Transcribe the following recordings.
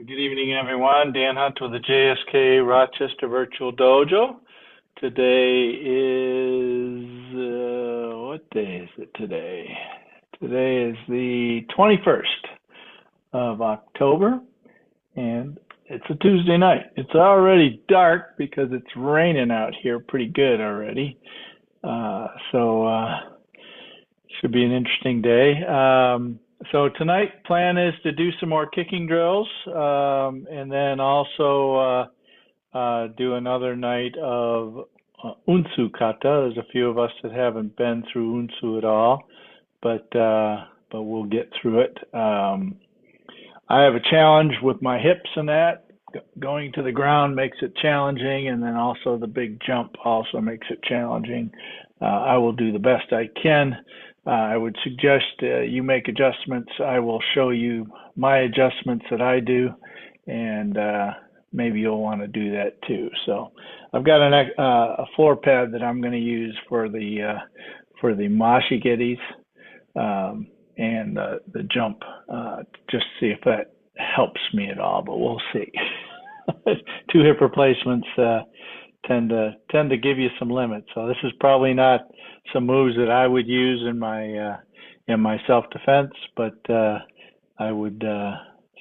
Good evening, everyone. Dan Hunt with the JSKA Rochester Virtual Dojo. Today is, what day is it today? Today is the 21st of October, and it's a Tuesday night. It's already dark because it's raining out here pretty good already. So should be an interesting day. So tonight, plan is to do some more kicking drills, and then also do another night of Unsu Kata. There's a few of us that haven't been through Unsu at all, but we'll get through it. I have a challenge with my hips and that. Going to the ground makes it challenging, and then also the big jump also makes it challenging. I will do the best I can. I would suggest you make adjustments. I will show you my adjustments that I do, and maybe you'll want to do that too. So I've got a floor pad that I'm going to use for the mashi giddies and the jump, just to see if that helps me at all. But we'll see. Two hip replacements tend to give you some limits. So this is probably not some moves that I would use in my self-defense, but I would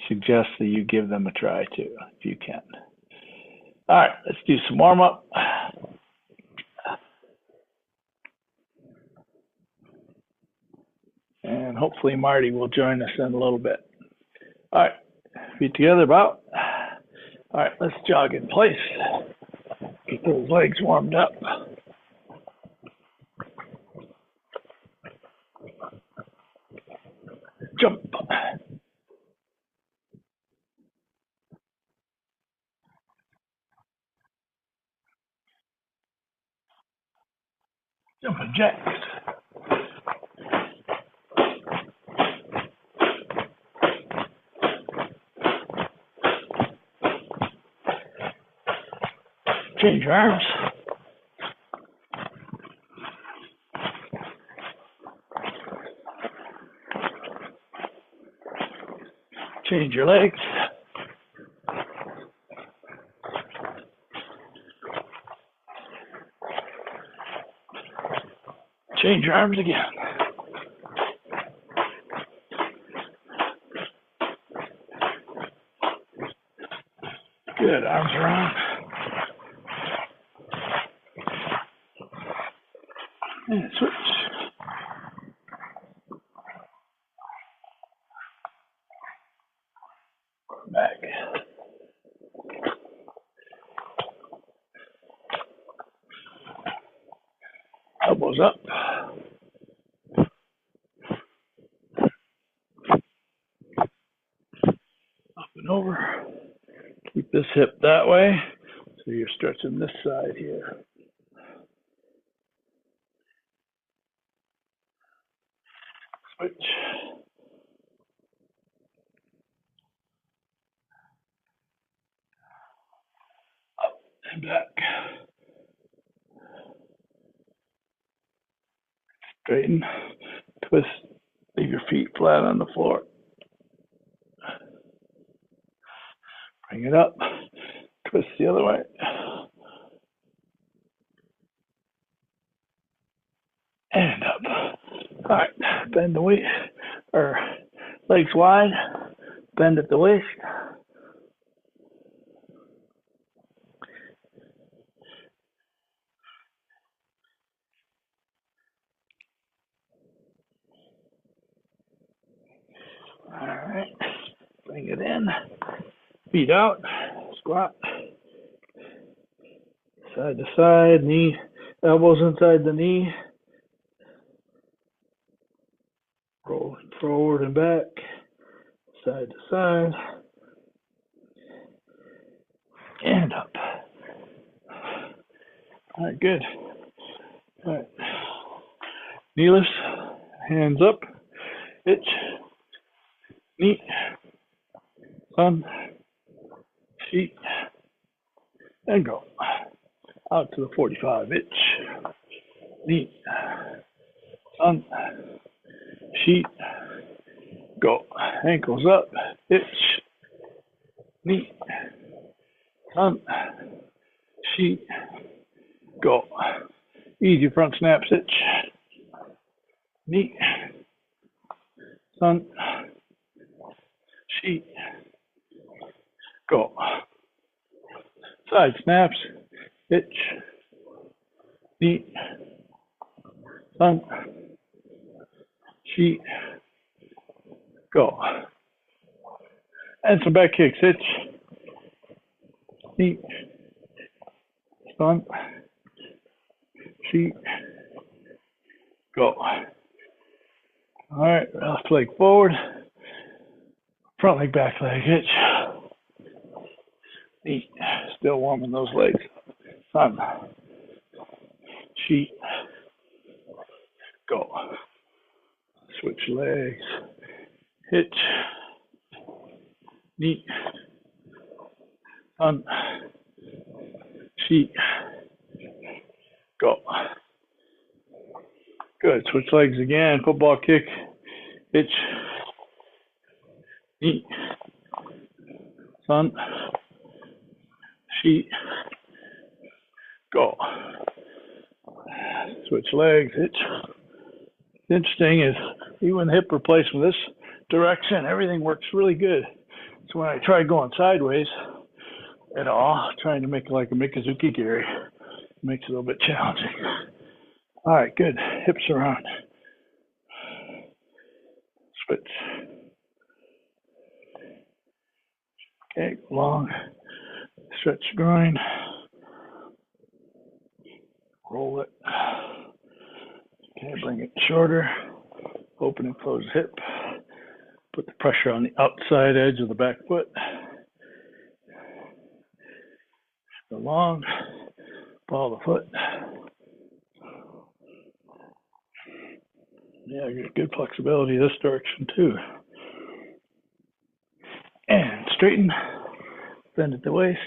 suggest that you give them a try too, if you can. All right, let's do some warm-up. And hopefully Marty will join us in a little bit. All right, feet together about. All right, let's jog in place. Get those legs warmed up. Jump. Jumping jacks. Change your arms. Change your legs. Change your arms again. Good, arms around. And switch. Back. Elbows up. Up and over. Keep this hip that way, so you're stretching this side here. Switch. Up and back. Straighten. Twist. Leave your feet flat on the floor. Bring it up. Twist the other way. And up. All right. Bend the waist, or legs wide. Bend at the waist. All right. Bring it in. Feet out. Squat. Side to side. Knee. Elbows inside the knee. Roll forward and back. Side to side. And up. All right, good. All right. Knee lifts. Hands up. Itch. Knee. Sun. Sheet. And go. Out to the 45. Itch. Knee. Sun. Sheet. Go. Ankles up. Itch. knee, sun, sheet, go. Easy front snap stitch, knee, sun, sheet, go. Side snaps, hitch, knee, sun, sheet, go. And some back kicks, hitch, knee, sun, sheet, go. All right, left leg forward, front leg, back leg, hitch, knee, still warming those legs, sun, sheet, go. Switch legs, hitch, knee, sun, sheet, go. Good. Switch legs again. Football kick, hitch, knee, sun, sheet, go. Switch legs, hitch. Interesting is even hip replacement this direction, everything works really good. So when I try going sideways at all, trying to make it like a Mikazuki Giri, it makes it a little bit challenging. All right, good. Hips around. Switch. Okay, long. Stretch the groin. Roll it. Okay, bring it shorter. Open and close the hip. Put the pressure on the outside edge of the back foot. Go long. Ball the foot. Yeah, good flexibility this direction too. And straighten. Bend at the waist.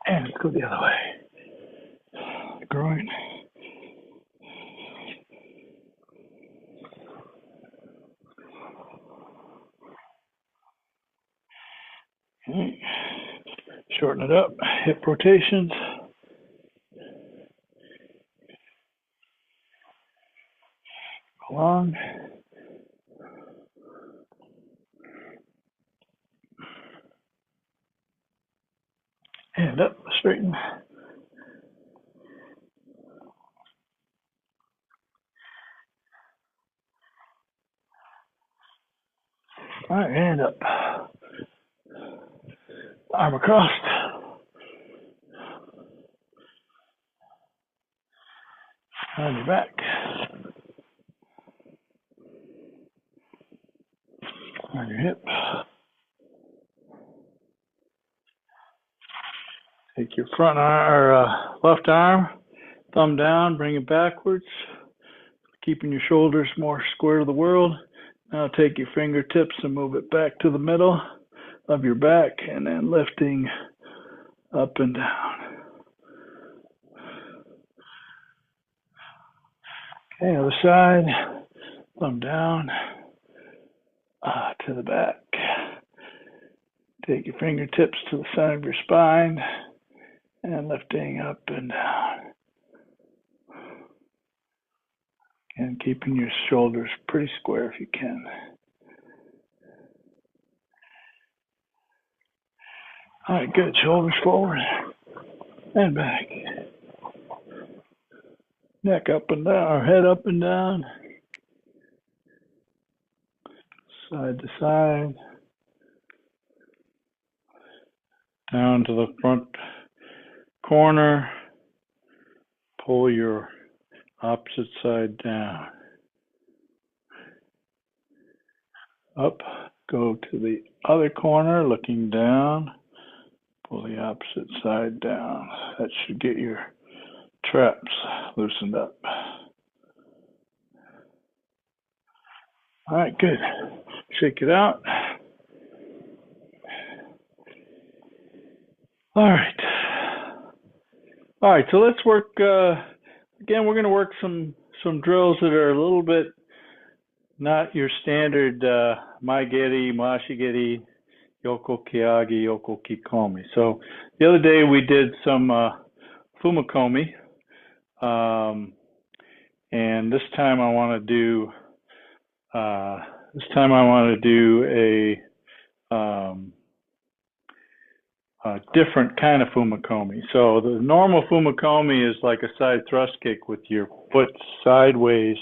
And let's go the other way. Groin. Okay. Shorten it up. Hip rotations. Long. And up. Straighten. All right, and up. Arm across. On your back. On your hip. Take your front arm or left arm, thumb down, bring it backwards, keeping your shoulders more square to the world. Now take your fingertips and move it back to the middle of your back and then lifting up and down. Okay, other side, thumb down, to the back. Take your fingertips to the center of your spine and lifting up and down. And keeping your shoulders pretty square if you can. All right, good. Shoulders forward and back. Neck up and down, or head up and down. Side to side. Down to the front corner. Pull your opposite side down. Up, go to the other corner, looking down. Pull the opposite side down. That should get your traps loosened up. All right, good. Shake it out. All right. All right, so let's work again, we're going to work some drills that are a little bit not your standard maigeri, mashigeri, yoko kiagi, yoko kikomi. So the other day we did some fumakomi, and this time I want to do a different kind of fumakomi. So the normal fumakomi is like a side thrust kick with your foot sideways,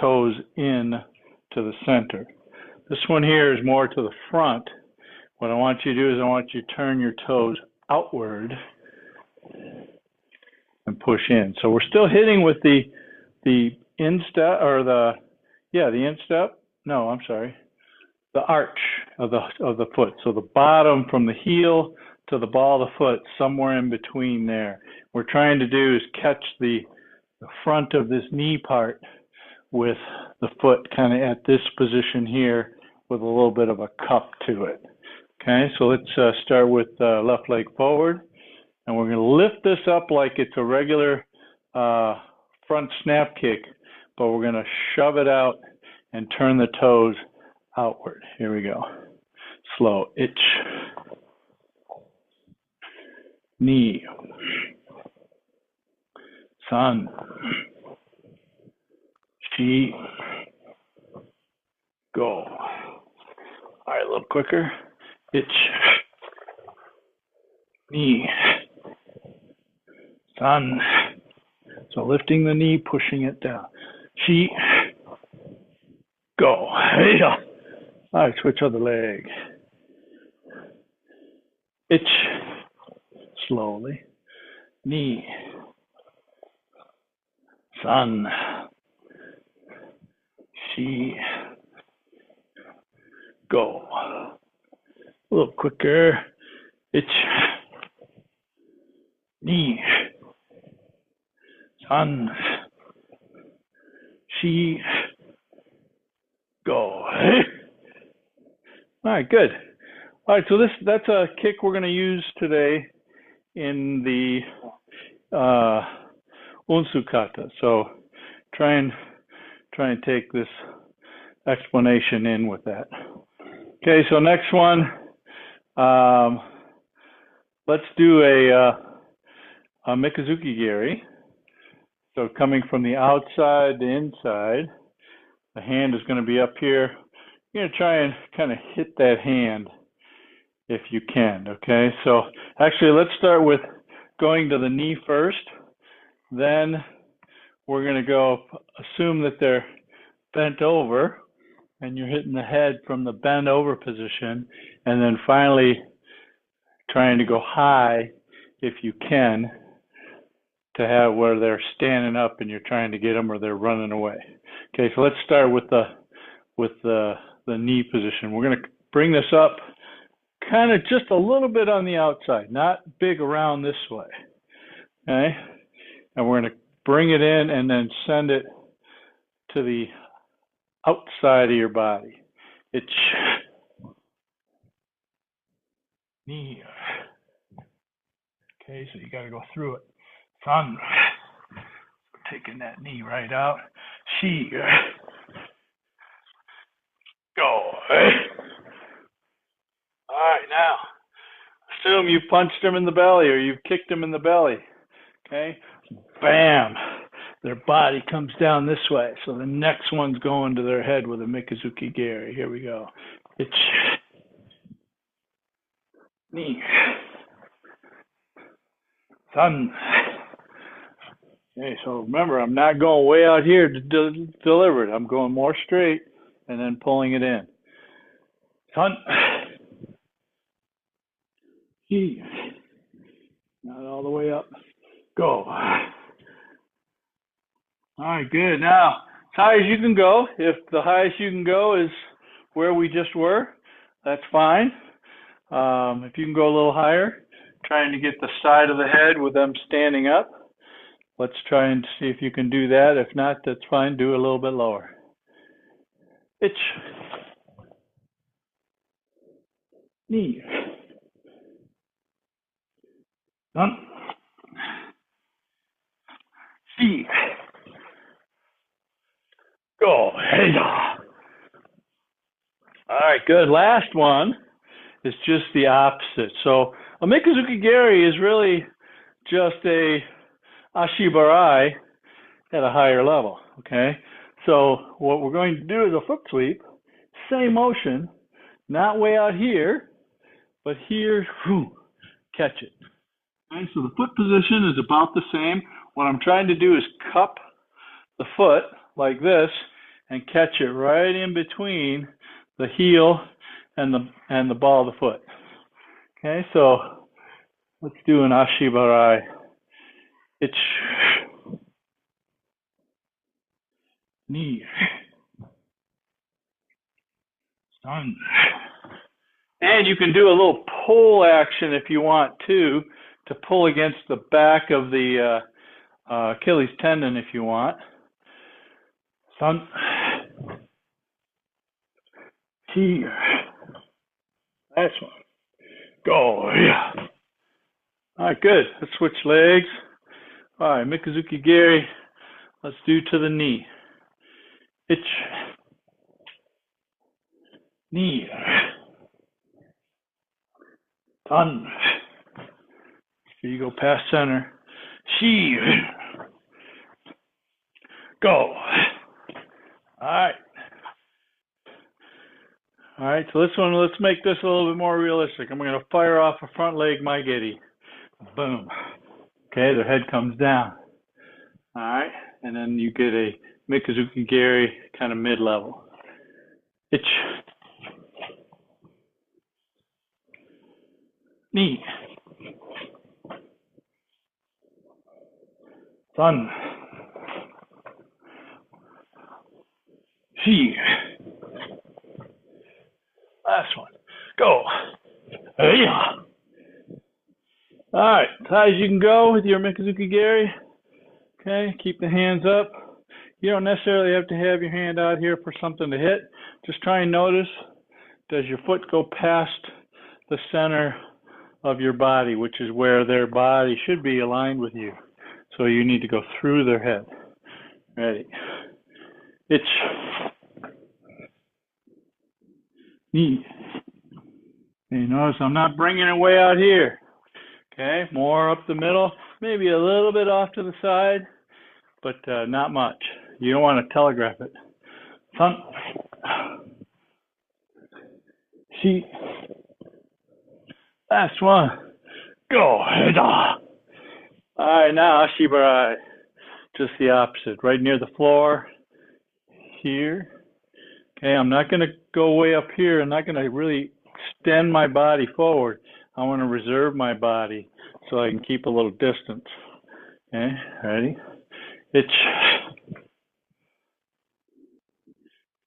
toes in to the center. This one here is more to the front. What I want you to do is I want you to turn your toes outward and push in. So we're still hitting with the instep, or the instep. No, I'm sorry. The arch of the foot. So the bottom from the heel to the ball of the foot, somewhere in between there. What we're trying to do is catch the front of this knee part with the foot kind of at this position here with a little bit of a cup to it. Okay, so let's start with left leg forward, and we're going to lift this up like it's a regular front snap kick, but we're going to shove it out and turn the toes outward. Here we go. Slow. Ich. Knee. San. Shi. Go. All right, a little quicker. Ich. Knee. San. So lifting the knee, pushing it down. Shi. Go. All right, switch other leg. Ich. Slowly. Knee. San. Shi. Go. A little quicker. Ich. Knee. San. Shi. Go. All right, good. All right, so that's a kick we're going to use today in the Unsu Kata. So try and take this explanation in with that. Okay, so next one, let's do a Mikazuki Geri. So coming from the outside to inside, the hand is going to be up here. You're going to try and kind of hit that hand if you can, okay? So actually, let's start with going to the knee first. Then we're going to go, assume that they're bent over, and you're hitting the head from the bent over position, and then finally trying to go high if you can, to have where they're standing up and you're trying to get them or they're running away. Okay, so let's start with the knee position. We're going to bring this up kind of just a little bit on the outside, not big around this way. Okay, and we're going to bring it in and then send it to the outside of your body. It's knee. Okay, so you got to go through it. San. Taking that knee right out. Shi. Go. All right, now assume you punched him in the belly or you've kicked him in the belly. Okay, bam. Their body comes down this way, so the next one's going to their head with a Mikazuki Geri. Here we go. It's knee. San. Okay, so remember, I'm not going way out here to deliver it. I'm going more straight and then pulling it in. San. He. Not all the way up. Go. All right, good. Now, as high as you can go. If the highest you can go is where we just were, that's fine. If you can go a little higher, trying to get the side of the head with them standing up. Let's try and see if you can do that. If not, that's fine. Do a little bit lower. Ich. Knee. San. Shi. Go. Hey. All right, good. Last one is just the opposite. So a Mikazuki Geri is really just a Ashibarai at a higher level, okay? So what we're going to do is a foot sweep, same motion, not way out here, but here, whew, catch it. Okay, so the foot position is about the same. What I'm trying to do is cup the foot like this and catch it right in between the heel and the ball of the foot. Okay, so let's do an Ashibarai. It's knee, sun. And you can do a little pull action if you want to pull against the back of the Achilles tendon if you want. Sun. Here. That's one. Go. Yeah. All right, good. Let's switch legs. All right, Mikazuki Geri. Let's do to the knee. Itch. Knee. Done. So you go past center. She. Go. All right. All right, so this one, let's make this a little bit more realistic. I'm going to fire off a front leg Maigiri. Boom. Okay, their head comes down. All right, and then you get a Mikazuki Geri kind of mid-level. Itch. Knee. Sun. She. Last one. Go. Hey. All right, as high as you can go with your Mikazuki Geri. Okay, keep the hands up. You don't necessarily have to have your hand out here for something to hit. Just try and notice, does your foot go past the center of your body, which is where their body should be aligned with you. So you need to go through their head. Ready. Itch. Knee. Okay, notice I'm not bringing it way out here. Okay, more up the middle, maybe a little bit off to the side, but not much. You don't want to telegraph it. Sun. She. Last one. Go. All right, now Ashibarai. Just the opposite, right near the floor. Here. Okay, I'm not going to go way up here. I'm not going to really extend my body forward. I want to reserve my body so I can keep a little distance. Okay, ready? Itch.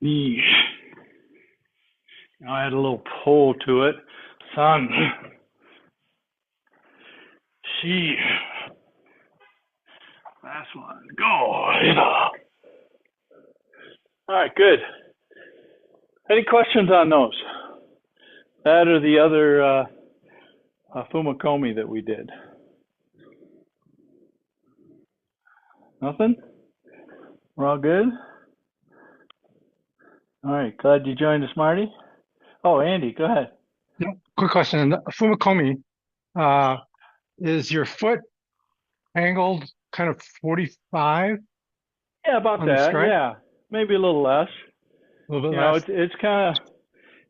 Knee. Now I add a little pull to it. Sun. She. Last one. Go. All right, good. Any questions on those? That or the other Fumakomi that we did? Nothing? We're all good? All right, glad you joined us, Marty. Oh, Andy, go ahead. Yeah, quick question. Fumakomi, is your foot angled kind of 45 Yeah, about on the that. strike? Yeah, maybe a little less. A little bit You know, less? it's kind of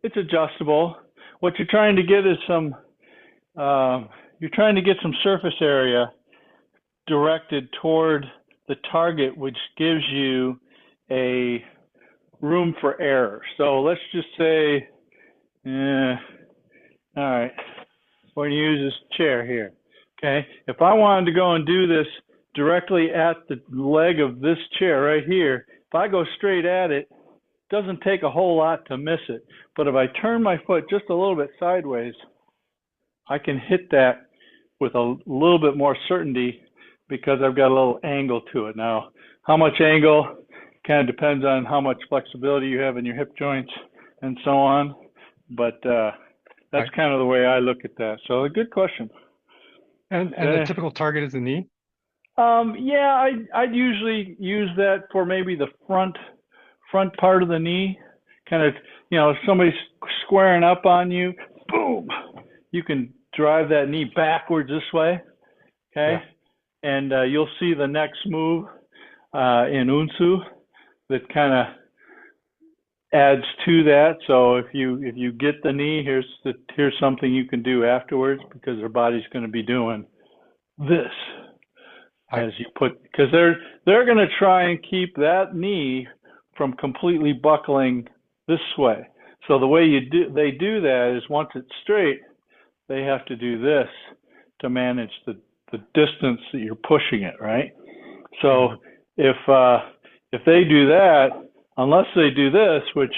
it's adjustable. What you're trying to get is some you're trying to get some surface area directed toward the target, which gives you a room for error. So let's just say, all right, we're going to use this chair here. Okay, if I wanted to go and do this directly at the leg of this chair right here, if I go straight at it, it doesn't take a whole lot to miss it. But if I turn my foot just a little bit sideways, I can hit that with a little bit more certainty because I've got a little angle to it. Now, how much angle kind of depends on how much flexibility you have in your hip joints and so on. But that's Right. kind of the way I look at that. So a good question. And the typical target is the knee? Yeah, I'd usually use that for maybe the front part of the knee. Kind of, if somebody's squaring up on you, boom, you can drive that knee backwards this way, okay? Yeah. And you'll see the next move in Unsu that kind of adds to that. So if you get the knee, here's something you can do afterwards because their body's going to be doing this I, as you put, because they're going to try and keep that knee from completely buckling this way. So the way they do that is once it's straight, they have to do this to manage the distance that you're pushing it, right? So mhm. if they do that, unless they do this, which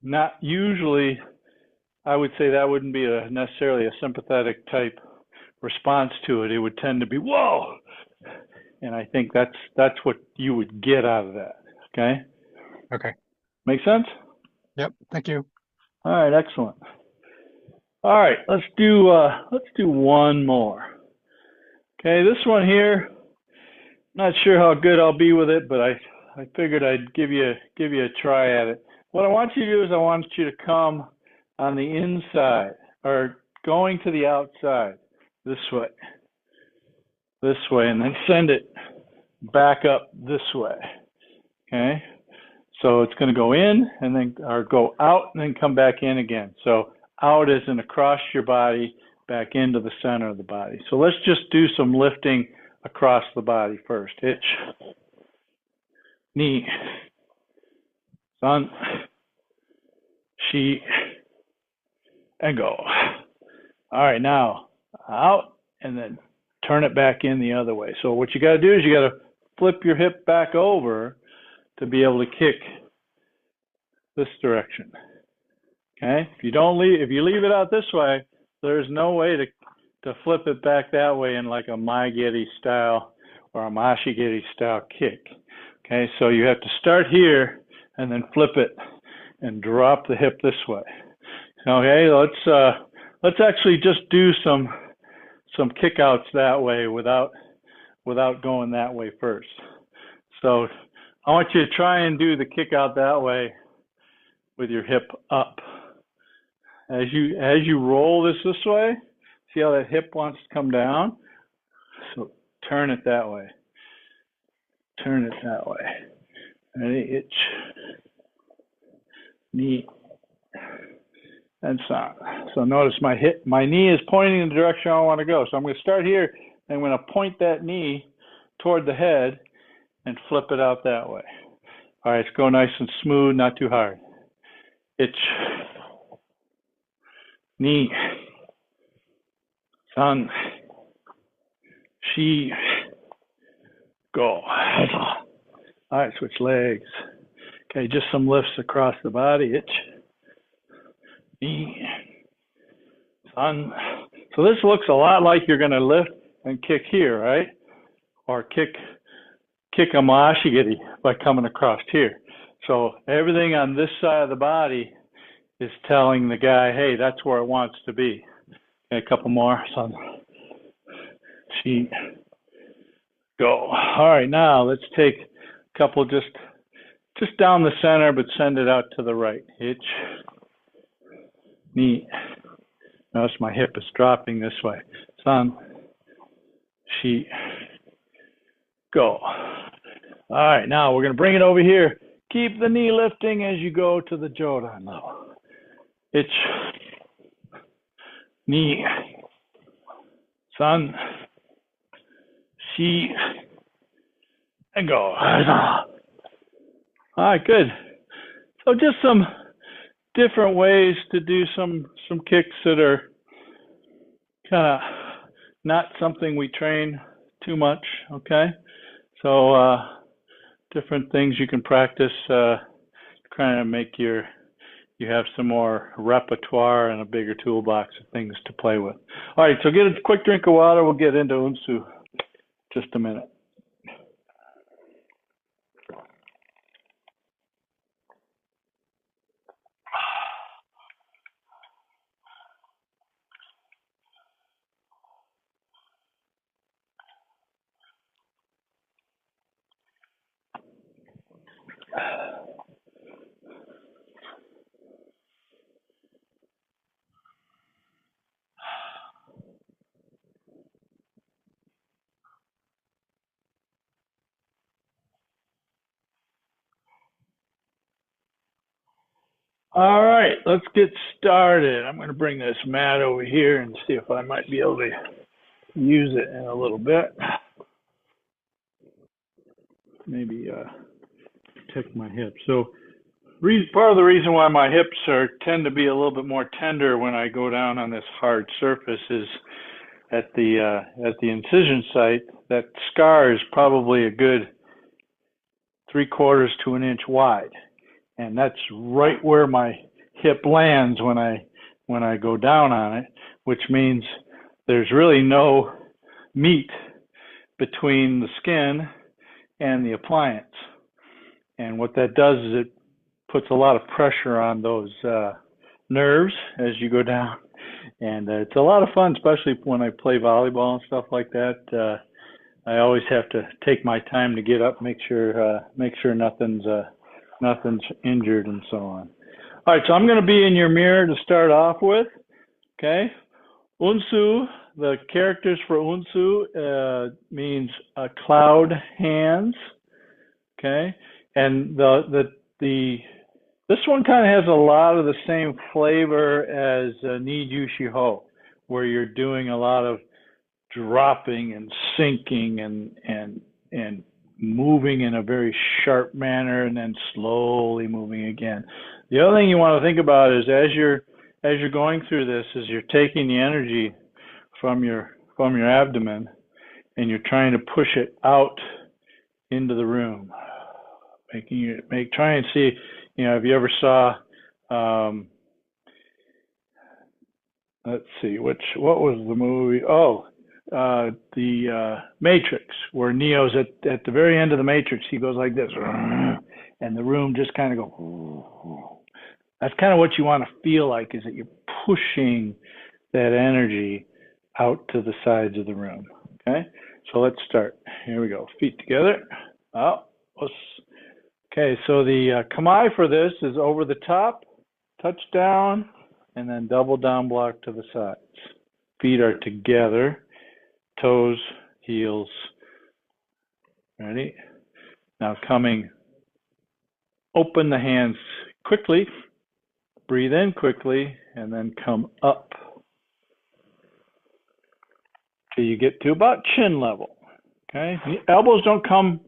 not usually, I would say that wouldn't be necessarily a sympathetic type response to it. It would tend to be whoa, and I think that's what you would get out of that. Okay, Okay. make sense? Yep. Thank you. All right, excellent. All right, let's do one more. Okay, this one here, not sure how good I'll be with it, but I figured I'd give you a try at it. What I want you to do is I want you to come on the inside or going to the outside this way, and then send it back up this way. Okay, so it's going to go in and then or go out and then come back in again. So out is in across your body, back into the center of the body. So let's just do some lifting across the body first. Hitch, knee, sun, she, and go. All right, now out and then turn it back in the other way. So what you got to do is you got to flip your hip back over to be able to kick this direction. Okay? If you leave it out this way, there's no way to flip it back that way in like a Maigiri style or a Mashigiri style kick. Okay? So you have to start here and then flip it and drop the hip this way. Okay, let's actually just do some kickouts that way without going that way first. So I want you to try and do the kick out that way with your hip up. As you roll this way, see how that hip wants to come down? So turn it that way. Turn it that way. Ready? Itch, knee, and sun. So notice my knee is pointing in the direction I want to go. So I'm going to start here, and I'm going to point that knee toward the head and flip it out that way. All right, go nice and smooth, not too hard. Itch, knee, sun, she, go. All right, switch legs. Okay, just some lifts across the body. Itch, knee, sun. So this looks a lot like you're going to lift and kick here, right? Or kick a mashigiri by coming across here. So everything on this side of the body is telling the guy, hey, that's where it wants to be. Okay, a couple more. Sun, she, go. All right, now let's take a couple just down the center, but send it out to the right. Hitch, knee. Notice my hip is dropping this way. Sun, she, go. All right, now we're going to bring it over here. Keep the knee lifting as you go to the Jodan now. Hitch, knee, sun, she, and go. All right, good. So just some different ways to do some kicks that are kind of not something we train too much, okay? So different things you can practice, trying to make you have some more repertoire and a bigger toolbox of things to play with. All right, so get a quick drink of water. We'll get into Unsu just a minute. All right, let's get started. I'm going to bring this mat over here and see if I might be able to use it in a little bit. Maybe protect my hips. So part of the reason why my hips tend to be a little bit more tender when I go down on this hard surface is at the incision site. That scar is probably a good 3/4 to an inch wide, and that's right where my hip lands when I go down on it, which means there's really no meat between the skin and the appliance. And what that does is it puts a lot of pressure on those nerves as you go down. And it's a lot of fun, especially when I play volleyball and stuff like that. I always have to take my time to get up, make sure nothing's injured and so on. All right, so I'm going to be in your mirror to start off with. Okay, Unsu. The characters for Unsu means cloud hands. Okay, and this one kind of has a lot of the same flavor as Ni Jushi Ho, where you're doing a lot of dropping and sinking and moving in a very sharp manner and then slowly moving again. The other thing you want to think about is as you're going through this is you're taking the energy from your abdomen and you're trying to push it out into the room. Try and see, if you ever saw let's see, what was the movie? Oh, the Matrix, where Neo's at the very end of the Matrix, he goes like this, and the room just kind of goes. That's kind of what you want to feel like, is that you're pushing that energy out to the sides of the room. Okay, so let's start. Here we go. Feet together. Okay, so the Kamai for this is over the top, touch down, and then double down block to the sides. Feet are together, toes, heels. Ready? Now coming, open the hands quickly, breathe in quickly, and then come up till you get to about chin level. Okay? The elbows don't come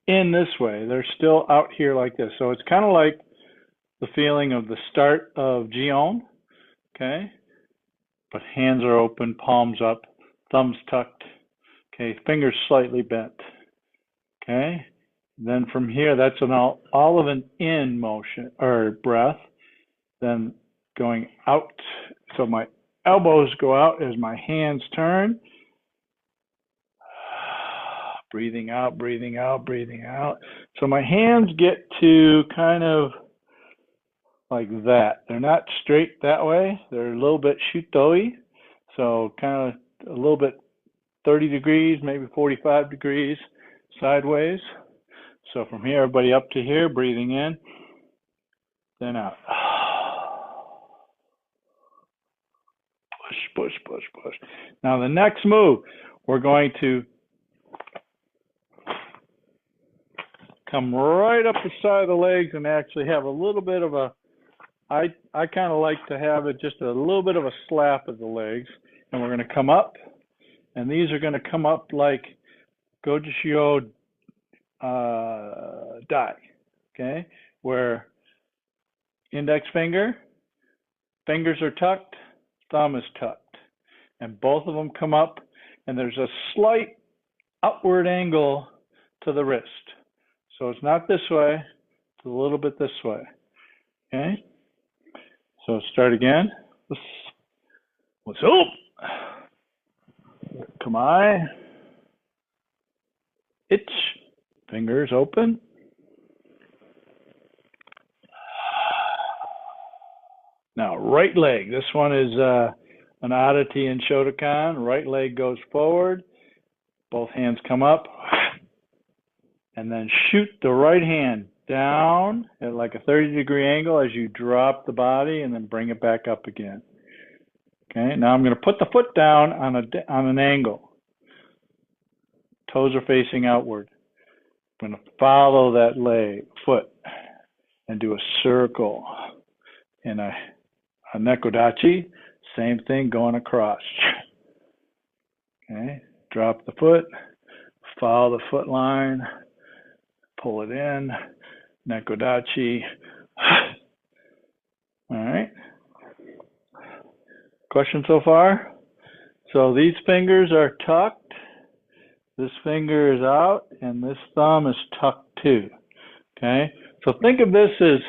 in this way. They're still out here like this. So it's kind of like the feeling of the start of Jion. Okay? But hands are open, palms up, thumbs tucked. Okay, fingers slightly bent. Okay? Then from here, that's all of an in motion or breath. Then going out. So my elbows go out as my hands turn. Breathing out, breathing out, breathing out. So my hands get to kind of like that. They're not straight that way. They're a little bit shutoi. So kind of a little bit 30 degrees, maybe 45 degrees sideways. So from here, everybody up to here, breathing in, then out. Push, push, push, push. Now the next move, we're going to come right up the side of the legs and actually have a little bit of a, I kind of like to have it just a little bit of a slap of the legs. And we're going to come up, and these are going to come up like Gojishio Dai, okay? Where index fingers are tucked, thumb is tucked. And both of them come up, and there's a slight upward angle to the wrist. So it's not this way, it's a little bit this way. Okay? So start again. What's up? Come on. Itch. Fingers open. Now, right leg. This one is an oddity in Shotokan. Right leg goes forward. Both hands come up. And then shoot the right hand down at like a 30-degree angle as you drop the body, and then bring it back up again. Okay, now I'm going to put the foot down on an angle. Toes are facing outward. I'm going to follow that foot and do a circle. and a nekodachi, same thing going across. Okay, drop the foot, follow the foot line, pull it in, nekodachi. All right. Question so far? So these fingers are tucked, this finger is out, and this thumb is tucked too. Okay? So think of this as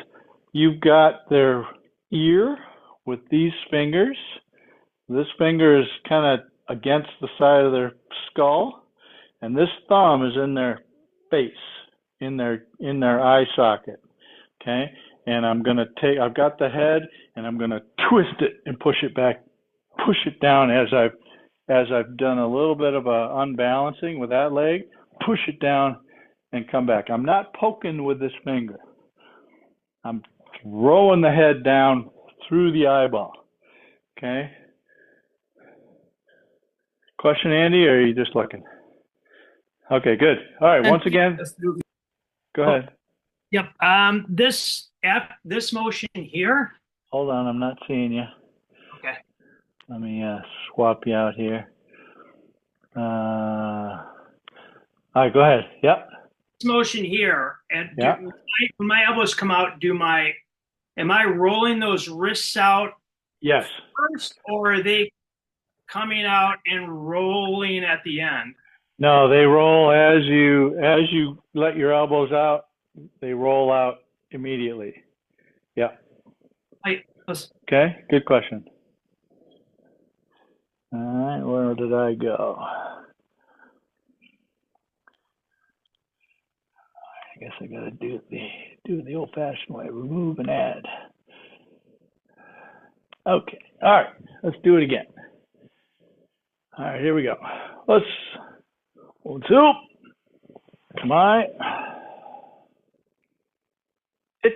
you've got their ear with these fingers. This finger is kind of against the side of their skull, and this thumb is in their face, in their eye socket. Okay? And I'm going to take, I've got the head, and I'm going to twist it and push it back, push it down as I've done a little bit of a unbalancing with that leg, push it down and come back. I'm not poking with this finger. I'm throwing the head down through the eyeball. Okay? Question, Andy, or are you just looking? Okay, good. All right, once again, go ahead. Yep. This motion here. Hold on, I'm not seeing you. Okay. Let me swap you out here. All right, go ahead. Yep. This motion here, and Yeah. when my elbows come out, am I rolling those wrists out Yes. first, or are they coming out and rolling at the end? No, they roll as you let your elbows out. They roll out immediately. Yeah. Okay. Good question. All right. Where did I go? I guess I gotta do it the old-fashioned way. Remove and add. Okay. All right. Let's do it again. All right. Here we go. Let's. Unsu. Come on. Itch.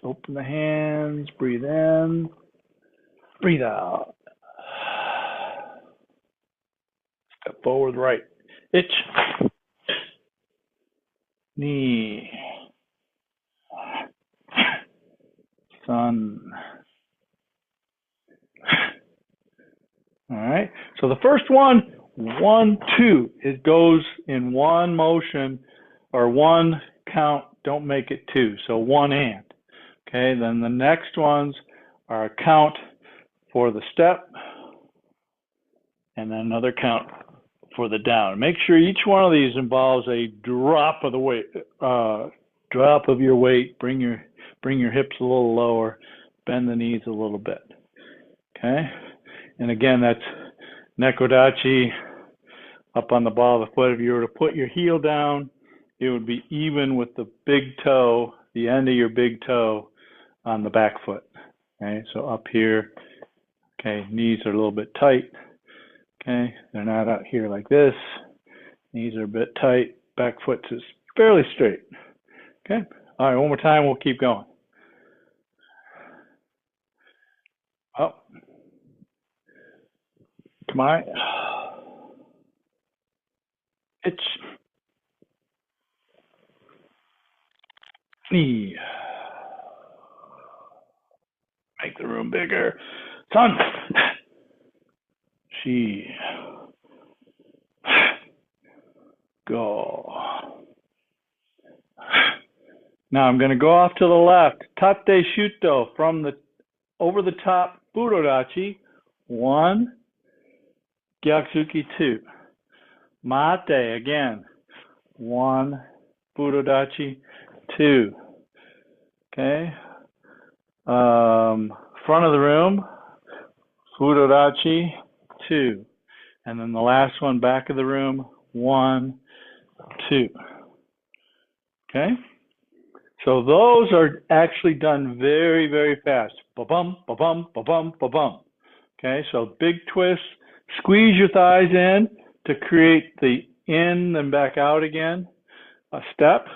Open the hands. Breathe in. Breathe out. Step forward, right. Itch. Knee. Sun. All right. So the first one, 1, 2, it goes in one motion or one count. Don't make it two. So one and. Okay. Then the next ones are a count for the step and then another count for the down. Make sure each one of these involves a drop of the weight, drop of your weight. Bring your hips a little lower, bend the knees a little bit. Okay, and again, that's nekodachi up on the ball of the foot. If you were to put your heel down, it would be even with the big toe, the end of your big toe on the back foot. Okay, so up here, okay, knees are a little bit tight. Okay, they're not out here like this. Knees are a bit tight. Back foot is fairly straight. Okay, all right, one more time, we'll keep going. Oh, come on. Itch. Knee. Make the room bigger. Sun. She. Go. Now I'm going to go off to the left. Tate shuto from the over the top budodachi. 1. Gyaksuki 2. Mate again. 1. Budodachi 2. Okay. Front of the room. Budodachi 2. And then the last one, back of the room. 1, 2. Okay. So those are actually done very, very fast. Ba-bum, ba-bum, ba-bum, ba-bum. Okay, so big twist. Squeeze your thighs in to create the in and back out again. A step.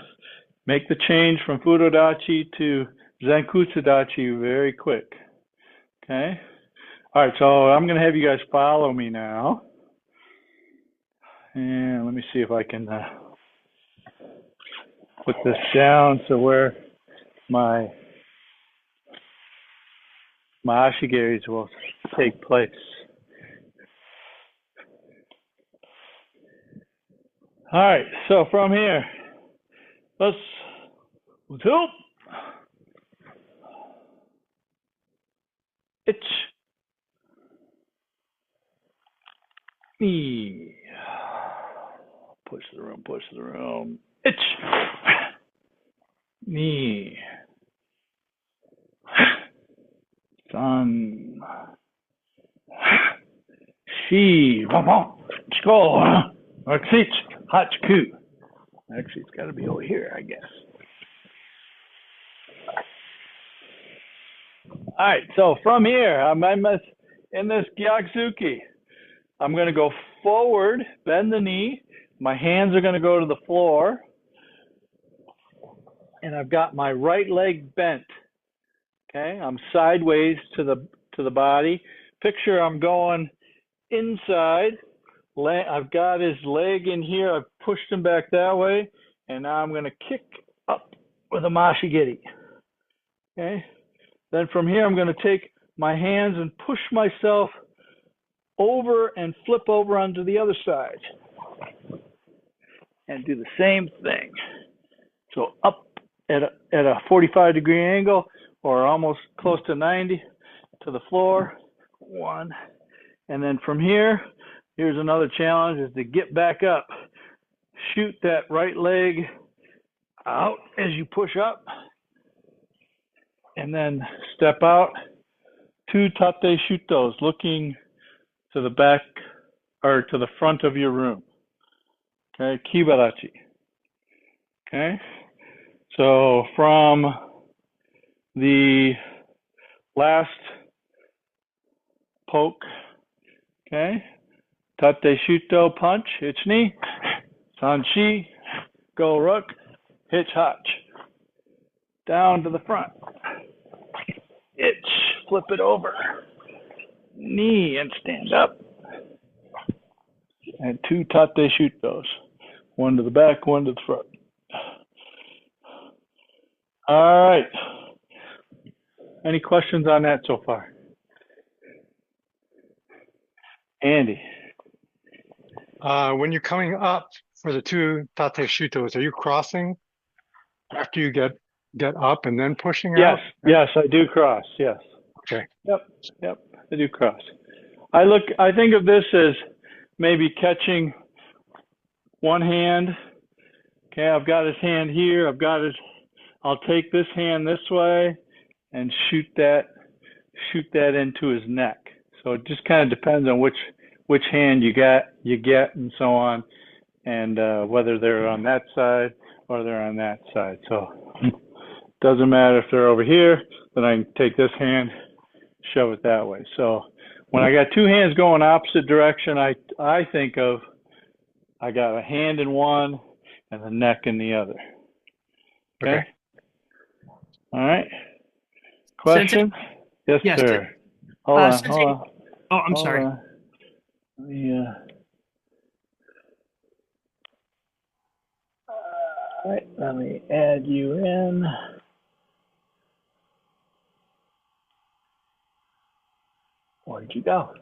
Make the change from Fudodachi to Zenkutsudachi very quick. Okay. All right, so I'm going to have you guys follow me now. And let me see if I can put this down so where my my ashigaris will take place. All right, so from here, let's hoop. Itch. Knee. Push the room. Itch. Knee. Sun. She. Skull. Exit. Hachku. Actually, it's got to be over here, I guess. All right, so from here, I'm in this Gyaksuki. I'm going to go forward, bend the knee. My hands are going to go to the floor. And I've got my right leg bent. Okay, I'm sideways to the body. Picture I'm going inside. I've got his leg in here. I've pushed him back that way. And now I'm going to kick up with a mashigiri. Okay, then from here I'm going to take my hands and push myself over and flip over onto the other side. And do the same thing. So up at a 45-degree angle, or almost close to 90, to the floor. One. And then from here, here's another challenge, is to get back up. Shoot that right leg out as you push up. And then step out. 2 tate shutos, looking to the back, or to the front of your room. Okay, kibarachi. Okay, so from the last poke, okay, tate shuto punch, ichi, sanshi, go rook, hitch hach. Down to the front. Itch, flip it over. Knee and stand up. And 2 tate shutos. 1 to the back, 1 to the front. All right. Any questions on that so far? Andy. When you're coming up for the 2 tate shutos, are you crossing after you get up and then pushing out? Yes, I do cross. Yes. Okay. Yep, I do cross. I think of this as maybe catching one hand. Okay, I've got his hand here. I'll take this hand this way and shoot that into his neck. So it just kind of depends on which hand you get and so on, and whether they're on that side or they're on that side. So it doesn't matter if they're over here, then I can take this hand, shove it that way. So when I got 2 hands going opposite direction, I think of, I got a hand in one and the neck in the other. Okay. All right. Question? Yes, sir. Hold on. Oh, I'm sorry. Let me, all right, let me add you in. Where'd you go?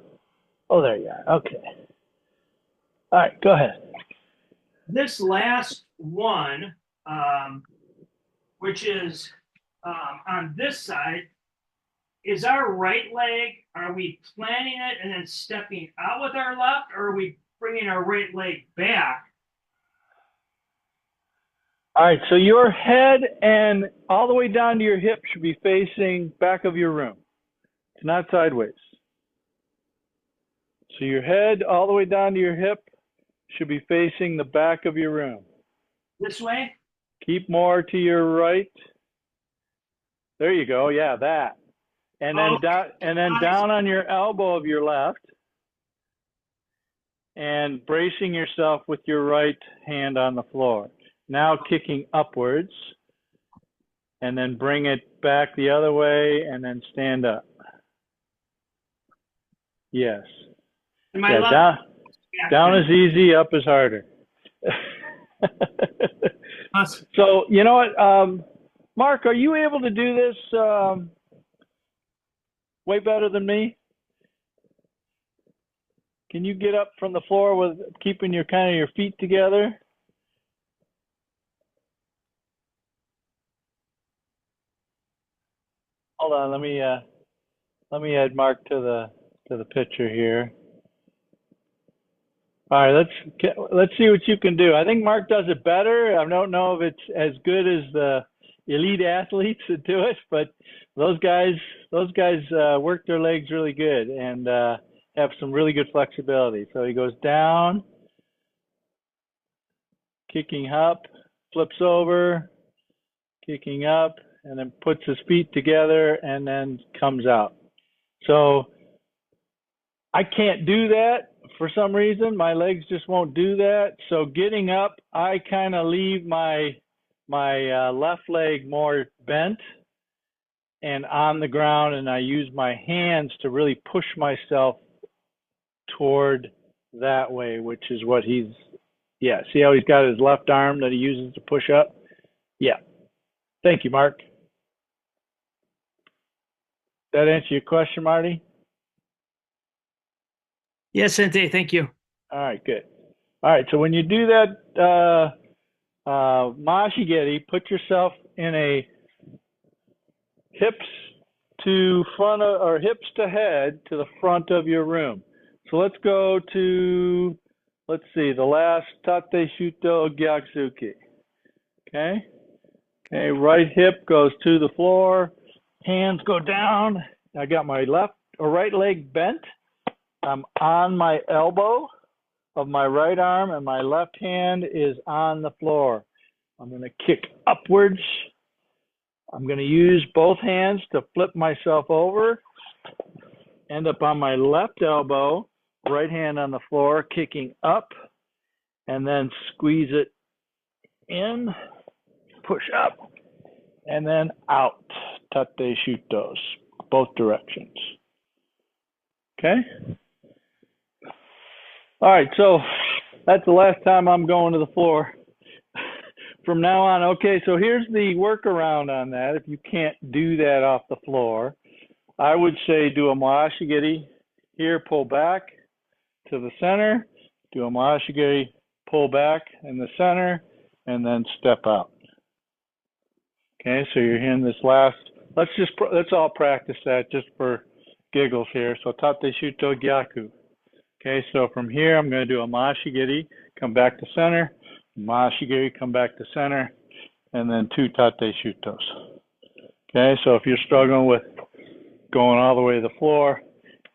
Oh, there you are. Okay. All right, go ahead. This last one, which is on this side, is our right leg, are we planting it and then stepping out with our left, or are we bringing our right leg back? All right, so your head and all the way down to your hip should be facing back of your room. It's not sideways. So your head all the way down to your hip should be facing the back of your room. This way? Keep more to your right. There you go. Yeah, that. And then down on your elbow of your left, and bracing yourself with your right hand on the floor. Now kicking upwards, and then bring it back the other way, and then stand up. Yes. Down is easy, up is harder. So, you know what, Mark, are you able to do this way better than me? Can you get up from the floor with keeping your kind of your feet together? Hold on, let me add Mark to the picture here. All right, let's see what you can do. I think Mark does it better. I don't know if it's as good as the elite athletes that do it, but those guys work their legs really good and have some really good flexibility. So he goes down, kicking up, flips over, kicking up, and then puts his feet together and then comes out. So I can't do that for some reason. My legs just won't do that. So getting up, I kind of leave my left leg more bent and on the ground, and I use my hands to really push myself toward that way, which is what he's, yeah, see how he's got his left arm that he uses to push up? Yeah. Thank you, Mark. That answer your question, Marty? Yes, Sente, thank you. All right, good. All right, so when you do that mashigeri, put yourself in a hips to front of, or hips to head to the front of your room. So let's go to, let's see, the last tate shuto gyatsuki. Okay. Okay, right hip goes to the floor, hands go down. I got my left or right leg bent. I'm on my elbow of my right arm and my left hand is on the floor. I'm going to kick upwards. I'm going to use both hands to flip myself over, end up on my left elbow, right hand on the floor, kicking up, and then squeeze it in, push up, and then out. Tate shutos, both directions. Okay? All right, so that's the last time I'm going to the floor. From now on, okay, so here's the workaround on that. If you can't do that off the floor, I would say do a mashigiri here, pull back to the center, do a mashigiri, pull back in the center, and then step out. Okay, so you're in this last, let's all practice that just for giggles here. So tate shuto gyaku. Okay, so from here, I'm going to do a mashigiri, come back to center, mashigiri, come back to center, and then 2 tate shutos. Okay, so if you're struggling with going all the way to the floor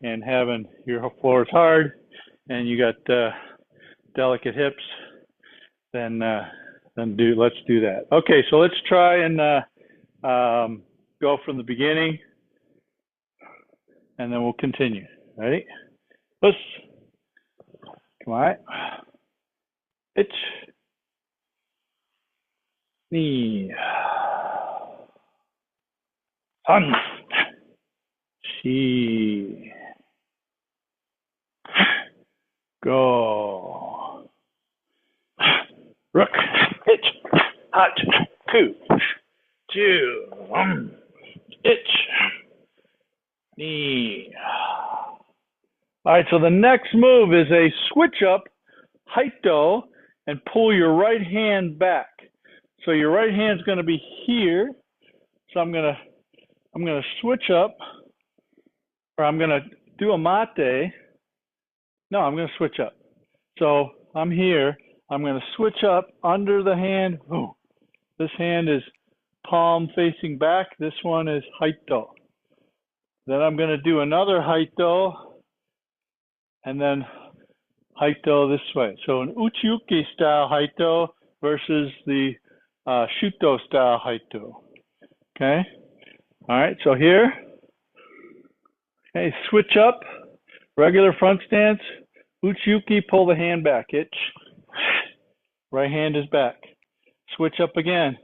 and having your floor is hard and you got delicate hips, then let's do that. Okay, so let's try and go from the beginning, and then we'll continue. Ready? Let's. Come on. It's knee. Sun. She. Go. Rook. Itch. Hot. Coo. Chew. Itch. Knee. All right, so the next move is a switch up, haito, and pull your right hand back. So your right hand's going to be here. So I'm going to switch up, or I'm going to do a mate. No, I'm going to switch up. So I'm here. I'm going to switch up under the hand. Ooh, this hand is palm facing back. This one is haito. Then I'm going to do another haito, and then haito this way. So an uchiuki style haito versus the shuto style haito. Okay. All right. So here, okay, switch up, regular front stance, uchiuki, pull the hand back. Itch. Right hand is back. Switch up again.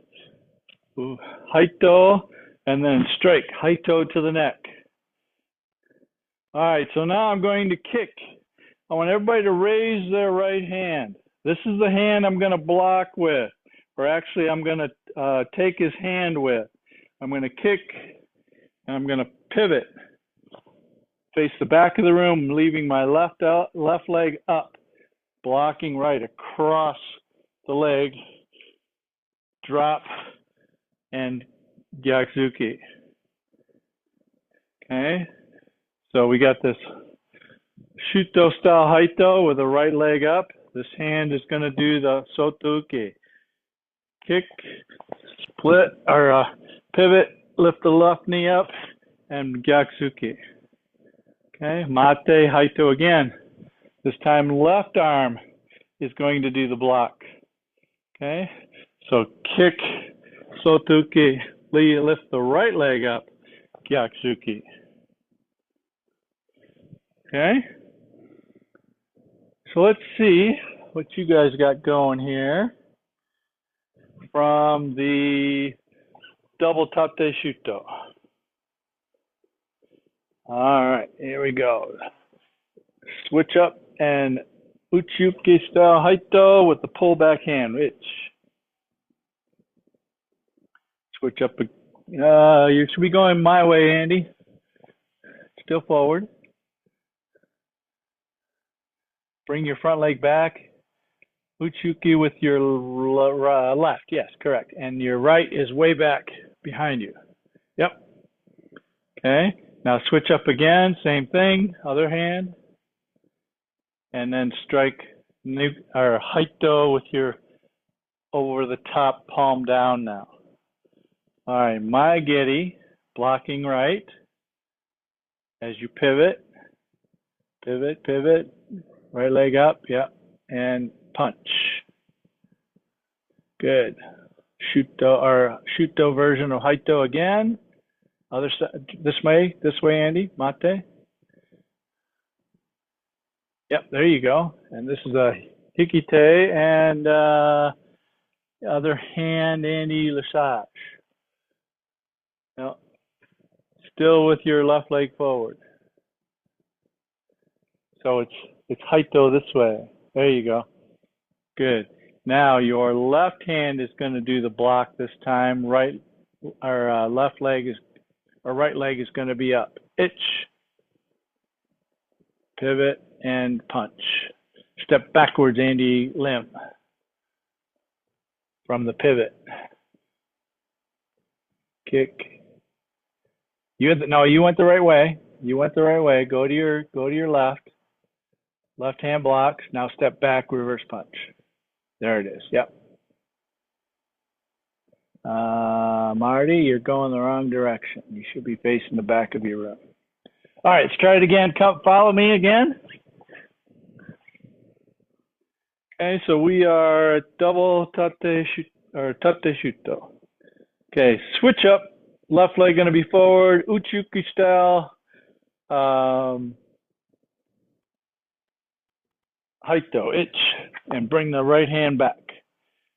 Haito, and then strike. Haito to the neck. All right, so now I'm going to kick. I want everybody to raise their right hand. This is the hand I'm going to block with, or actually I'm going to take his hand with. I'm going to kick, and I'm going to pivot. face the back of the room, leaving my left leg up, blocking right across the leg, drop, and Gyakuzuki. Okay, so we got this Shuto style Haito with the right leg up. This hand is going to do the Soto-uke. Kick, split, or pivot, lift the left knee up, and Gyakuzuki. Okay, Mate Haito again. This time left arm is going to do the block. Okay, so kick, Soto-uke, lift the right leg up, Gyakuzuki. Okay, so let's see what you guys got going here from the double tate shuto. All right, here we go. Switch up and Uchiuke style Haito with the pull back hand. Which switch up. You should be going my way, Andy. Still forward. Bring your front leg back. Uchiuke with your left. Yes, correct. And your right is way back behind you. Yep. Okay. Now switch up again. Same thing. Other hand. And then strike or Haito with your over the top palm down now. All right. My Giri, blocking right. As you pivot. Pivot, pivot. Right leg up. Yep. And punch. Good. Shuto version of Haito again. Other side, this way, Andy. Mate. Yep, there you go. And this is a Hikite and other hand, Andy Lesage. Yep. Still with your left leg forward. So it's Haito this way. There you go. Good. Now your left hand is going to do the block this time. Right or left leg is or right leg is going to be up. Itch. Pivot and punch. Step backwards, Andy Lim. From the pivot. Kick. You went the right way. You went the right way. Go to your left. Left hand blocks. Now step back, reverse punch. There it is. Yep. Marty, you're going the wrong direction. You should be facing the back of your room. All right, let's try it again. Come follow me again. Okay, so we are double tate shuto. Okay, switch up. Left leg going to be forward. Uchiuke style. Haito, itch, and bring the right hand back.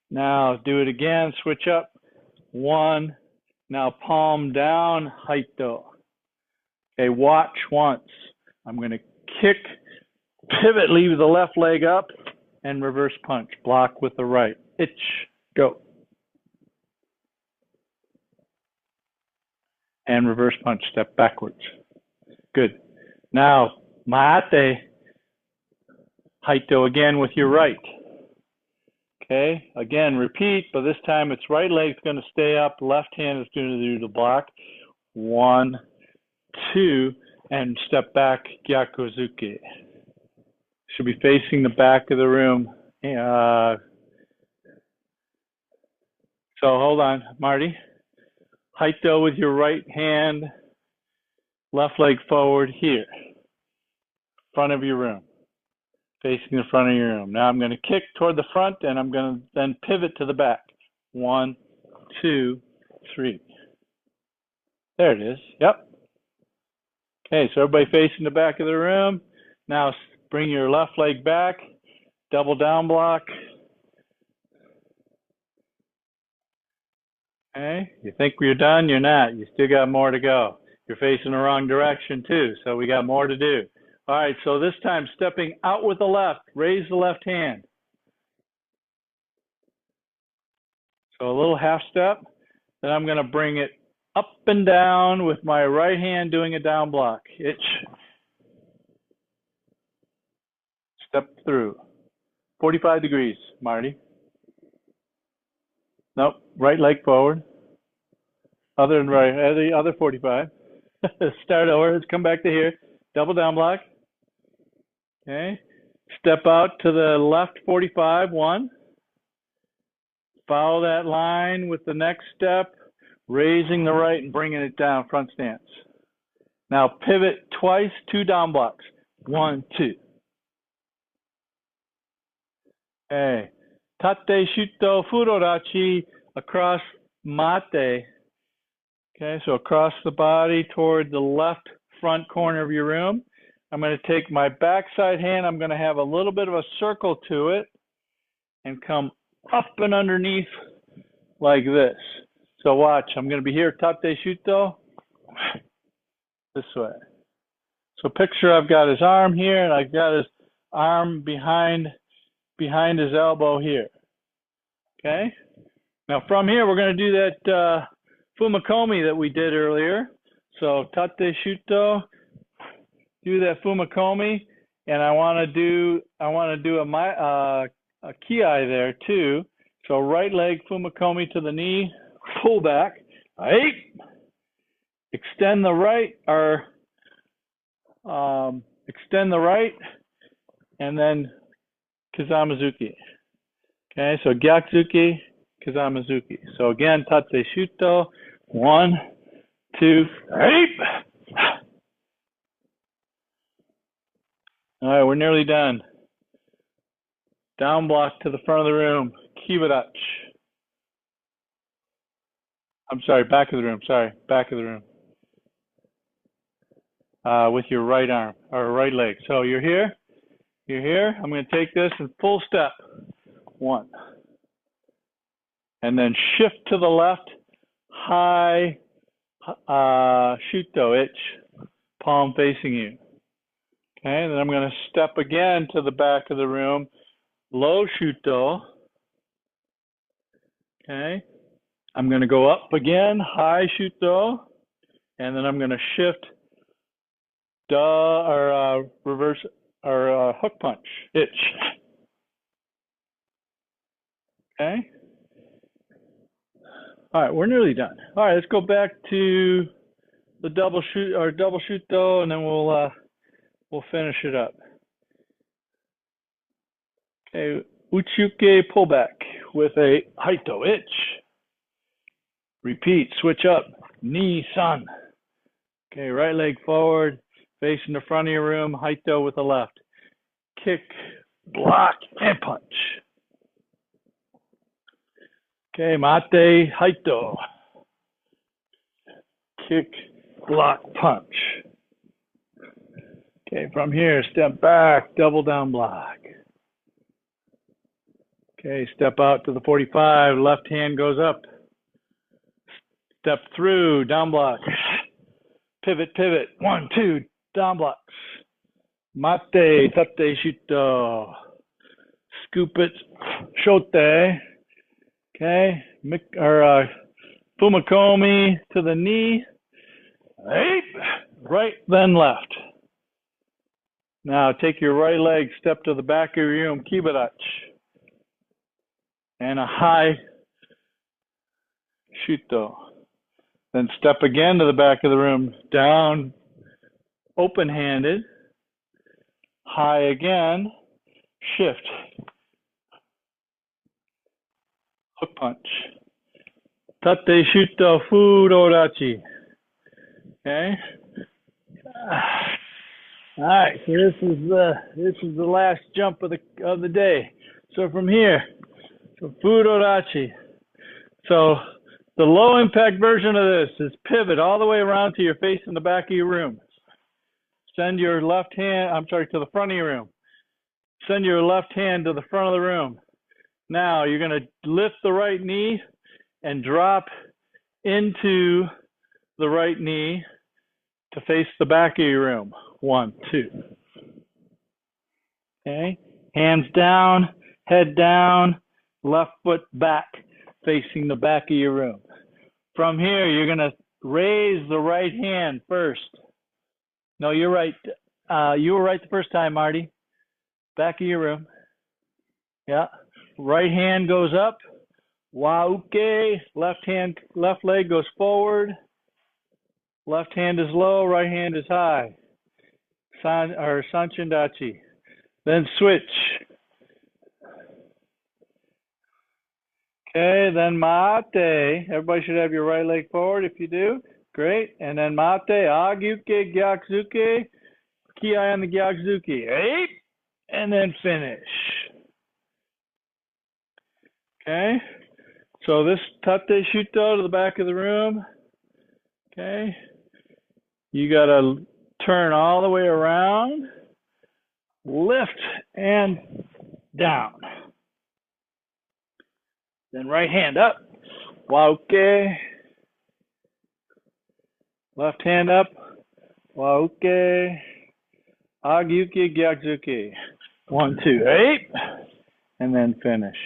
Now do it again, switch up. One, now palm down, Haito. Okay, watch once. I'm going to kick, pivot, leave the left leg up, and reverse punch. Block with the right. Itch, go. And reverse punch, step backwards. Good. Now, Maate, Haito again with your right. Okay, again, repeat, but this time it's right leg's going to stay up, left hand is going to do the block. 1, 2, and step back, Gyakuzuki. Should be facing the back of the room. So hold on, Marty. Haito with your right hand, left leg forward here, front of your room. Facing the front of your room. Now I'm going to kick toward the front and I'm going to then pivot to the back. 1, 2, 3. There it is. Yep. Okay, so everybody facing the back of the room. Now bring your left leg back. Double down block. Okay, you think you're done? You're not. You still got more to go. You're facing the wrong direction too, so we got more to do. All right, so this time stepping out with the left, raise the left hand. So a little half step, then I'm going to bring it up and down with my right hand doing a down block. Itch, Step through. 45 degrees, Marty. Nope, right leg forward. Other than right, the other 45. Start over, let's come back to here. Double down block. Okay. Step out to the left 45, 1. Follow that line with the next step, raising the right and bringing it down, front stance. Now pivot twice, 2 down blocks. 1, 2. Okay. Tate shuto furodachi across mate. Okay, so across the body toward the left front corner of your room. I'm going to take my backside hand. I'm going to have a little bit of a circle to it and come up and underneath like this. So watch, I'm going to be here, tate shuto, this way. So picture I've got his arm here and I've got his arm behind his elbow here. Okay? Now from here, we're going to do that fumakomi that we did earlier. So tate shuto, do that fumakomi, and I want to do a kiai there too. So right leg fumakomi to the knee, pull back, extend the right, or extend the right, and then kizamazuki. Okay, so gyakzuki, kizamazuki. So again, tate shuto, 1, 2, 8. All right, we're nearly done. Down block to the front of the room, kibadachi. I'm sorry, back of the room, back of the room. With your right arm, or right leg. So you're here, I'm going to take this and full step, 1. And then shift to the left, high shuto, itch, palm facing you. Okay, then I'm going to step again to the back of the room, low shuto. Okay, I'm going to go up again, high shuto, and then I'm going to shift reverse or hook punch, itch. Okay. All right, we're nearly done. All right, let's go back to the double shuto, and then we'll finish it up. Okay, uchuke pullback with a haito, itch. Repeat, switch up, knee, sun. Okay, right leg forward, facing the front of your room, haito with the left. Kick, block, and punch. Okay, mate, haito. Kick, block, punch. Okay, from here, step back, double down block. Okay, step out to the 45, left hand goes up. Step through, down block. Pivot, 1, 2, down blocks. Mate, tate shuto. Scoop it, shote. Okay, fumakomi to the knee. Right, then left. Now take your right leg, step to the back of your room, kibadachi. And a high shuto. Then step again to the back of the room, down, open-handed, high again, shift, hook punch, tate shuto furodachi. Okay. All right, so this is the last jump of the day. So from here, so furodachi. So the low impact version of this is pivot all the way around to your face in the back of your room. Send your left hand, to the front of your room. Send your left hand to the front of the room. Now you're going to lift the right knee and drop into the right knee to face the back of your room. 1, 2. Okay, hands down, head down, left foot back, facing the back of your room. From here, you're going to raise the right hand first. No, you're right. You were right the first time, Marty. back of your room. Yeah. Right hand goes up. Wauke. Left leg goes forward. Left hand is low. Right hand is high. Sanchindachi. Then switch. Okay, then mate. Everybody should have your right leg forward if you do. Great. And then mate, agyuke, gyakuzuke, kiai on the gyakuzuki. 8. And then finish. Okay. So this tate shuto to the back of the room. Okay. You got to turn all the way around, lift, and down. Then right hand up. Wauke. Left hand up. Wauke. Agyuki, gyakuzuki. 1, 2, 8. And then finish.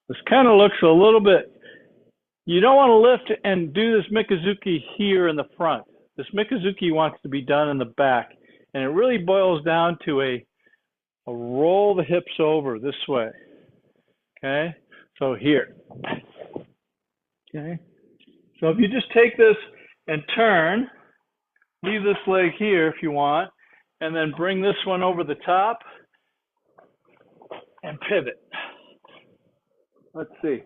This kind of looks a little bit, you don't want to lift and do this Mikazuki here in the front. This Mikazuki wants to be done in the back. And it really boils down to a roll the hips over this way. Okay? So here. Okay? So if you just take this and turn, leave this leg here if you want, and then bring this one over the top and pivot. Let's see.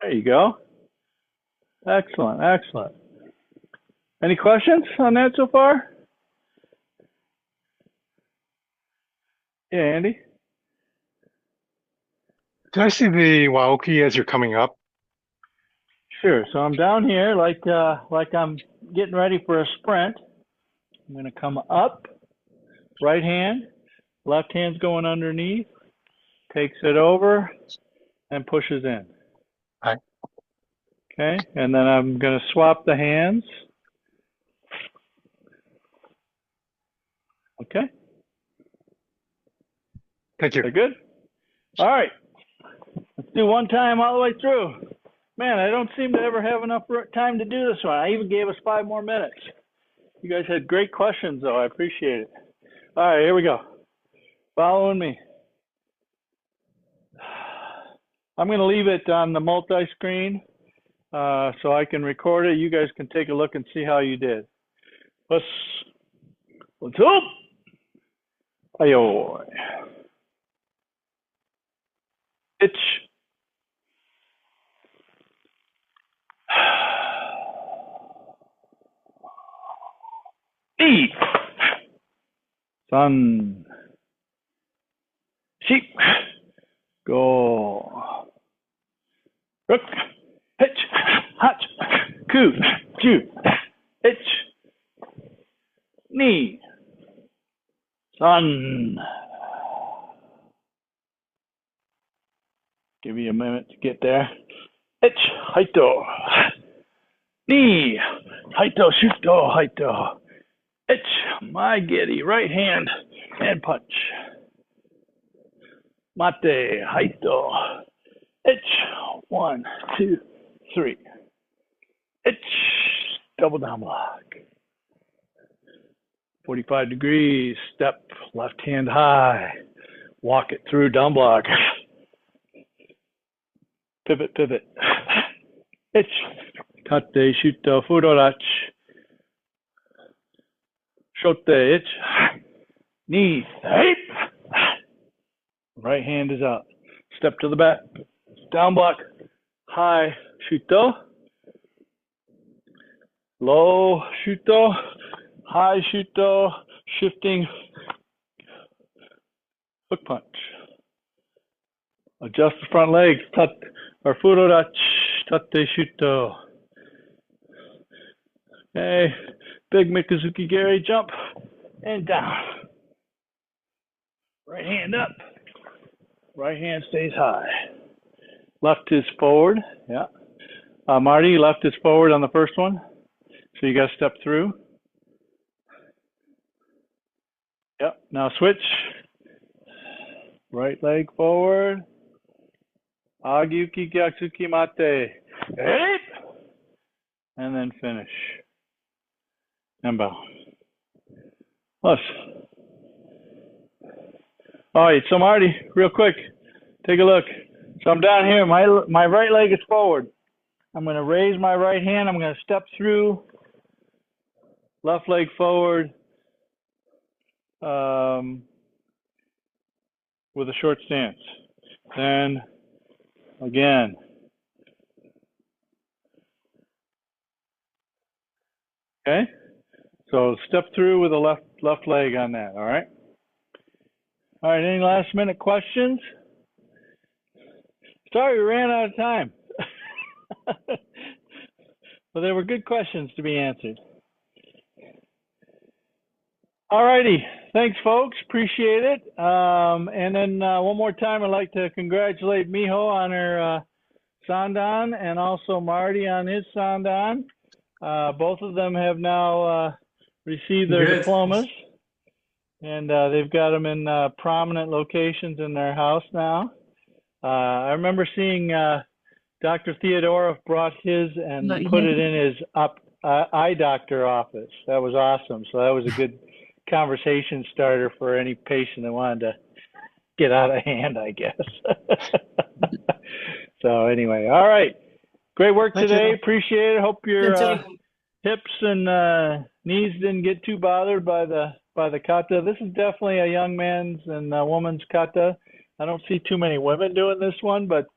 There you go. Excellent, excellent. Any questions on that so far? Yeah, Andy? Did I see the Waoki as you're coming up? Sure. So I'm down here like I'm getting ready for a sprint. I'm going to come up, right hand, left hand's going underneath, takes it over, and pushes in. Right. Okay, and then I'm going to swap the hands. Okay. Thank you. They're good? All right. Let's do one time all the way through. Man, I don't seem to ever have enough time to do this one. I even gave us 5 more minutes. You guys had great questions, though. I appreciate it. All right, here we go. Following me. I'm going to leave it on the multi-screen so I can record it. You guys can take a look and see how you did. Let's hope. Ayo. Itch. Eat. Sun. Sheep. Go. Rook. Hitch. Hutch. Coo. Chew. Itch. Knee. Sun. Give you a minute to get there. Itch. Haito. Knee. Haito. Shuto. Haito. Itch. My giddy. Right hand. And punch. Mate. Haito. Itch. 1, 2, 3. Itch. Double down block. 45 degrees. Step. Left hand high. Walk it through down block. Pivot, pivot. Itch. Tate, shuto, fudorachi. Shote, itch. Knee, ape. Right hand is out. Step to the back. Down block. High, shuto. Low, shuto. High, shuto. Shifting. Hook punch. Adjust the front leg. Or fudorachi. Tate, shuto. Okay. Big Mikazuki Gary. Jump. And down. Right hand up. Right hand stays high. Left is forward. Yeah. Marty, left is forward on the first one. So you got to step through. Yep. Now switch. Right leg forward. Agyuki Gyatsuki Mate. Hey! and then finish. And bow. Plus. All right, so Marty, real quick, take a look. So I'm down here. My right leg is forward. I'm going to raise my right hand. I'm going to step through. Left leg forward. With a short stance. Then again. Okay. So step through with the left leg on that. All right. All right. Any last minute questions? Sorry, we ran out of time. Well, they were good questions to be answered. All righty. Thanks, folks. Appreciate it. And then one more time, I'd like to congratulate Miho on her Sandan and also Marty on his Sandan. Both of them have now received their diplomas, and they've got them in prominent locations in their house now. I remember seeing Dr. Theodorov brought his and put it in his eye doctor office. That was awesome. So that was a good conversation starter for any patient that wanted to get out of hand, I guess. So anyway, all right. Great work today. Appreciate it. Hope your hips and knees didn't get too bothered by the kata. This is definitely a young man's and a woman's kata. I don't see too many women doing this one, but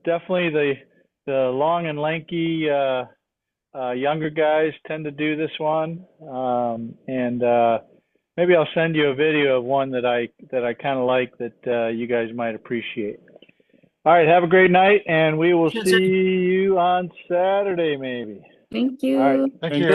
definitely the long and lanky younger guys tend to do this one. And maybe I'll send you a video of one that I kind of like that you guys might appreciate. All right, have a great night, and we will see you on Saturday, maybe. Thank you. All right. Thank you.